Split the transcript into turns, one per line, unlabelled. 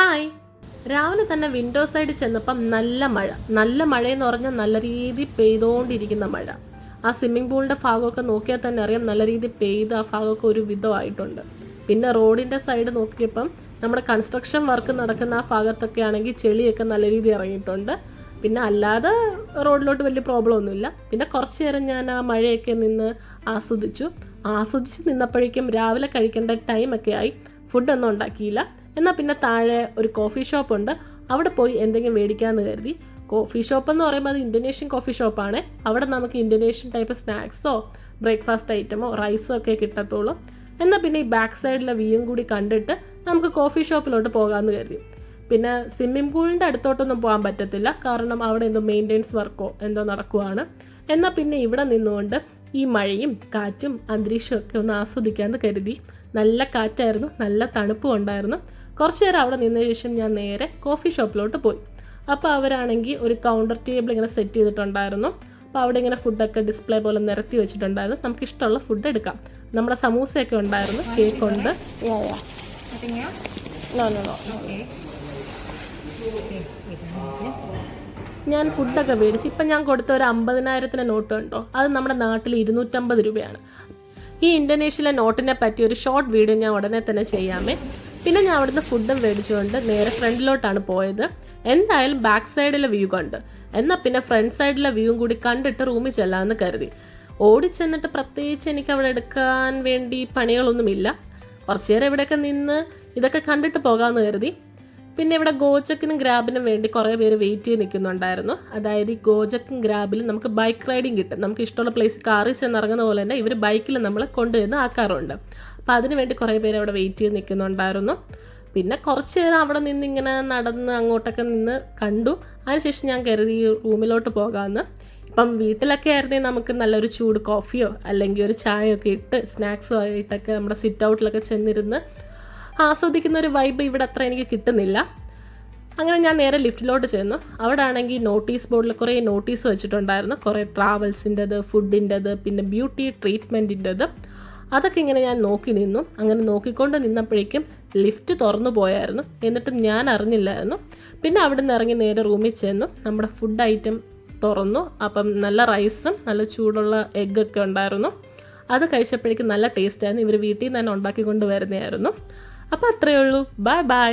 Hi. രാവിലെ തന്നെ window side ചെന്നപ്പം നല്ല മഴയെന്ന് പറഞ്ഞാൽ നല്ല രീതിയിൽ പെയ്തുകൊണ്ടിരിക്കുന്ന മഴ. ആ സ്വിമ്മിംഗ് പൂളിൻ്റെ ഭാഗമൊക്കെ നോക്കിയാൽ തന്നെ അറിയാം നല്ല രീതിയിൽ പെയ്ത് ആ ഭാഗമൊക്കെ ഒരു വിധമായിട്ടുണ്ട്. പിന്നെ റോഡിൻ്റെ സൈഡ് നോക്കിയപ്പം നമ്മുടെ കൺസ്ട്രക്ഷൻ വർക്ക് നടക്കുന്ന ആ ഭാഗത്തൊക്കെ ആണെങ്കിൽ ചെളിയൊക്കെ നല്ല രീതിയിൽ ഇറങ്ങിയിട്ടുണ്ട്. പിന്നെ അല്ലാതെ റോഡിലോട്ട് വലിയ പ്രോബ്ലം ഒന്നുമില്ല. പിന്നെ കുറച്ച് നേരം ഞാൻ ആ മഴയൊക്കെ നിന്ന് ആസ്വദിച്ച് നിന്നപ്പോഴേക്കും രാവിലെ കഴിക്കേണ്ട ടൈമൊക്കെ ആയി. ഫുഡൊന്നും ഉണ്ടാക്കിയില്ല. എന്നാൽ പിന്നെ താഴെ ഒരു കോഫി ഷോപ്പുണ്ട്, അവിടെ പോയി എന്തെങ്കിലും മേടിക്കാമെന്ന് കരുതി. കോഫി ഷോപ്പ് എന്ന് പറയുമ്പോൾ അത് ഇന്തോനേഷ്യൻ കോഫി ഷോപ്പാണ്. അവിടെ നമുക്ക് ഇന്തോനേഷ്യൻ ടൈപ്പ് സ്നാക്സോ ബ്രേക്ക്ഫാസ്റ്റ് ഐറ്റമോ റൈസോ ഒക്കെ കിട്ടത്തുള്ളൂ. എന്നാൽ പിന്നെ ഈ ബാക്ക് സൈഡിലെ വ്യൂവും കൂടി കണ്ടിട്ട് നമുക്ക് കോഫി ഷോപ്പിലോട്ട് പോകാമെന്ന് കരുതി. പിന്നെ സ്വിമ്മിംഗ് പൂളിൻ്റെ അടുത്തോട്ടൊന്നും പോകാൻ പറ്റത്തില്ല, കാരണം അവിടെ എന്തോ മെയിൻ്റെനൻസ് വർക്കോ എന്തോ നടക്കുവാണ്. എന്നാൽ പിന്നെ ഇവിടെ നിന്നുകൊണ്ട് ഈ മഴയും കാറ്റും അന്തരീക്ഷവും ഒക്കെ ഒന്ന് ആസ്വദിക്കാമെന്ന് കരുതി. നല്ല കാറ്റായിരുന്നു, നല്ല തണുപ്പും ഉണ്ടായിരുന്നു. കുറച്ച് നേരം അവിടെ നിന്ന ശേഷം ഞാൻ നേരെ കോഫി ഷോപ്പിലോട്ട് പോയി. അപ്പോൾ അവരാണെങ്കിൽ ഒരു കൗണ്ടർ ടേബിൾ ഇങ്ങനെ സെറ്റ് ചെയ്തിട്ടുണ്ടായിരുന്നു. അപ്പോൾ അവിടെ ഇങ്ങനെ ഫുഡൊക്കെ ഡിസ്പ്ലേ പോലെ നിരത്തി വെച്ചിട്ടുണ്ടായിരുന്നു. നമുക്ക് ഇഷ്ടമുള്ള ഫുഡ് എടുക്കാം. നമ്മുടെ സമൂസയൊക്കെ ഉണ്ടായിരുന്നു, കേക്ക് ഉണ്ട്. ഞാൻ ഫുഡൊക്കെ മേടിച്ച് ഇപ്പം ഞാൻ കൊടുത്ത ഒരു 50,000 നോട്ട് ഉണ്ടോ, അത് നമ്മുടെ നാട്ടിൽ 250 രൂപയാണ്. ഈ ഇന്തോനേഷ്യയിലെ നോട്ടിനെ പറ്റി ഒരു ഷോർട്ട് വീഡിയോ ഞാൻ ഉടനെ തന്നെ ചെയ്യാമേ. പിന്നെ ഞാൻ അവിടുന്ന് ഫുഡും മേടിച്ചുകൊണ്ട് നേരെ ഫ്രണ്ടിലോട്ടാണ് പോയത്. എന്തായാലും ബാക്ക് സൈഡിലെ വ്യൂ കണ്ട്, എന്നാൽ പിന്നെ ഫ്രണ്ട് സൈഡിലെ വ്യൂവും കൂടി കണ്ടിട്ട് റൂമിൽ ചെല്ലാമെന്ന് കരുതി. ഓടിച്ചെന്നിട്ട് പ്രത്യേകിച്ച് എനിക്ക് അവിടെ എടുക്കാൻ വേണ്ടി പണികളൊന്നുമില്ല. കുറച്ച് നേരം ഇവിടെയൊക്കെ നിന്ന് ഇതൊക്കെ കണ്ടിട്ട് പോകാമെന്ന് കരുതി. പിന്നെ ഇവിടെ ഗോജക്കിനും ഗ്രാബിനും വേണ്ടി കുറേ പേര് വെയിറ്റ് ചെയ്ത് നിൽക്കുന്നുണ്ടായിരുന്നു. അതായത് ഈ ഗോജക്കും ഗ്രാബിലും നമുക്ക് ബൈക്ക് റൈഡിങ് കിട്ടും. നമുക്ക് ഇഷ്ടമുള്ള പ്ലേസ് കാറിൽ ചെന്നിറങ്ങുന്ന പോലെ തന്നെ ഇവർ ബൈക്കിൽ നമ്മൾ കൊണ്ടുവന്ന് ആക്കാറുണ്ട്. അപ്പോൾ അതിന് വേണ്ടി കുറേ പേര് അവിടെ വെയിറ്റ് ചെയ്ത് നിൽക്കുന്നുണ്ടായിരുന്നു. പിന്നെ കുറച്ച് നേരം അവിടെ നിന്നിങ്ങനെ നടന്ന് അങ്ങോട്ടൊക്കെ നിന്ന് കണ്ടു. അതിനുശേഷം ഞാൻ കരുതി റൂമിലോട്ട് പോകാമെന്ന്. ഇപ്പം വീട്ടിലൊക്കെ ആയിരുന്നെങ്കിൽ നമുക്ക് നല്ലൊരു ചൂട് കോഫിയോ അല്ലെങ്കിൽ ഒരു ചായയോ ഒക്കെ ഇട്ട് സ്നാക്സോ ആയിട്ടൊക്കെ നമ്മുടെ സിറ്റ് ഔട്ടിലൊക്കെ ചെന്നിരുന്ന് ആസ്വദിക്കുന്ന ഒരു വൈബ് ഇവിടെ അത്ര എനിക്ക് കിട്ടുന്നില്ല. അങ്ങനെ ഞാൻ നേരെ ലിഫ്റ്റിലോട്ട് ചെന്നു. അവിടെ ആണെങ്കിൽ നോട്ടീസ് ബോർഡിൽ കുറേ നോട്ടീസ് വെച്ചിട്ടുണ്ടായിരുന്നു. കുറേ ട്രാവൽസിൻ്റെത്, ഫുഡിൻ്റെത്, പിന്നെ ബ്യൂട്ടി ട്രീറ്റ്മെൻറ്റിൻ്റെത്. അതൊക്കെ ഇങ്ങനെ ഞാൻ നോക്കി നിന്നു. അങ്ങനെ നോക്കിക്കൊണ്ട് നിന്നപ്പോഴേക്കും ലിഫ്റ്റ് തുറന്നു പോയായിരുന്നു. എന്നിട്ട് ഞാൻ അറിഞ്ഞില്ലായിരുന്നു. പിന്നെ അവിടെ നിന്ന് ഇറങ്ങി നേരെ റൂമിൽ ചെന്നു. നമ്മുടെ ഫുഡ് ഐറ്റം തുറന്നു. അപ്പം നല്ല റൈസും നല്ല ചൂടുള്ള എഗ്ഗൊക്കെ ഉണ്ടായിരുന്നു. അത് കഴിച്ചപ്പോഴേക്കും നല്ല ടേസ്റ്റായിരുന്നു. ഇവർ വീട്ടിൽ നിന്ന് തന്നെ ഉണ്ടാക്കിക്കൊണ്ട് വരുന്നതായിരുന്നു. അപ്പോൾ അത്രയേ ഉള്ളൂ. Bye bye.